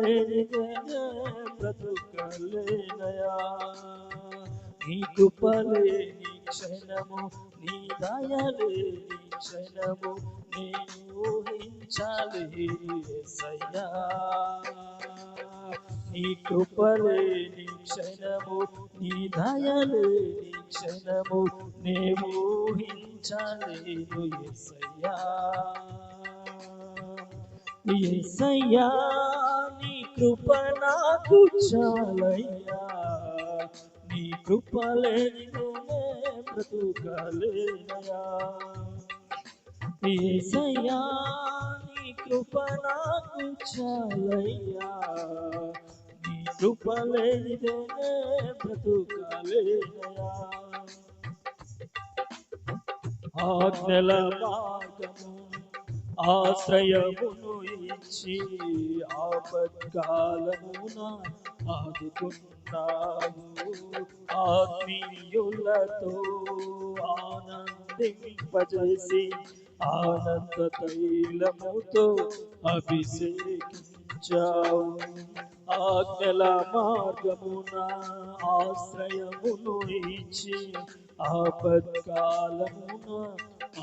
లేనిదే బ్రతుకలేనయా. నీ కృపలేని క్షణము, నీ దయలేని క్షణము నేను ఊహించాలి యేసయ్యా. నీ కృపలేని క్షణము, నీ దయలేని క్షణము నేను ఊహించలేను యేసయ్యా. యేసయ్యా నీ కృప నాకు చాలయ్యా. నీ కృప లేనిదే బ్రతుకలేనయా. యేసయ్యా నీ కృప నాకు చాలయ్యా. నీ కృప లేనిదే బ్రతుకలేనయా. ఆజ్ఞల మార్గము ఆశ్రయమును ఇచ్చి ఆపత్కాలమున ఆదుకున్నావు. ఆత్మీయులతో ఆనందింపజేసి ఆనంద తైలముతో అభిషేకించావు. ఆజ్ఞల మార్గమున ఆశ్రయమును ఇచ్చి ఆపత్కాలమున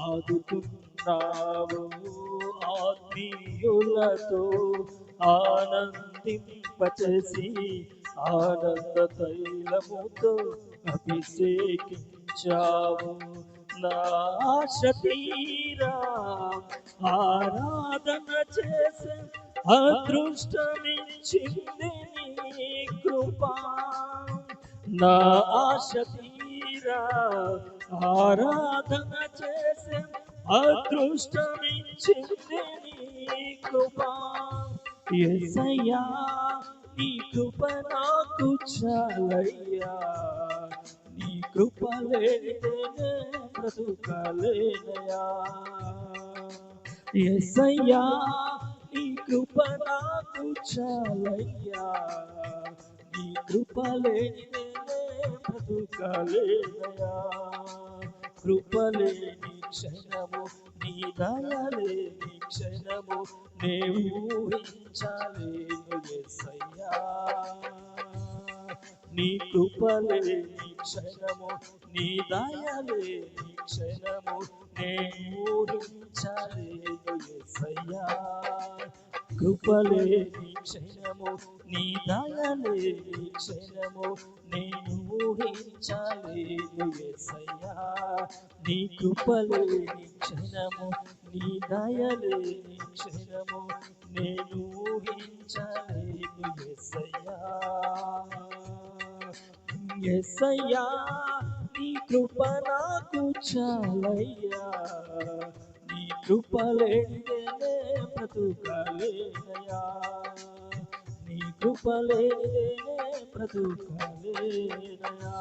ఆదుకున్నావు. ఆత్మీయులతో ఆనందింపచేసి ఆనంద తైలముతో అభిషేకించావు. నా ఆశ తీరా ఆరాధన చేసే అదృష్టమిచ్చింది నీ కృపా. నా ఆశ తీరా ఆరాధన చేసే అదృష్టమిచ్చింది నీ కృపా. యేసయ్యా నీ కృప నాకు చాలయ్యా. నీ కృప లేనిదే బ్రతుకలేనయా. యేసయ్యా నీ కృప నాకు చాలయ్యా. నీ కృప లేనిదే బ్రతుకలేనయా. కృపలేని క్షణము, నీ దయలేని క్షణము నేను ఊహించలేను యేసయ్యా. నీ కృపలేని క్షణము, నీ దయలేని క్షణము నేను ఊహించలేను యేసయ్యా. కృపలేని క్షణము, నీ దయలేని క్షణము నేను ఊహించలేను యేసయ్యా. నీ కృపలేని క్షణము, నీ దయలేని క్షణము నేను ఊహించలేను యేసయ్యా. యేసయ్యా నీ కృప నాకు చాలయ్యా. నీ కృప లేనిదే బ్రతుకలేనయా. నీ కృప లేనిదే బ్రతుకలేనయా.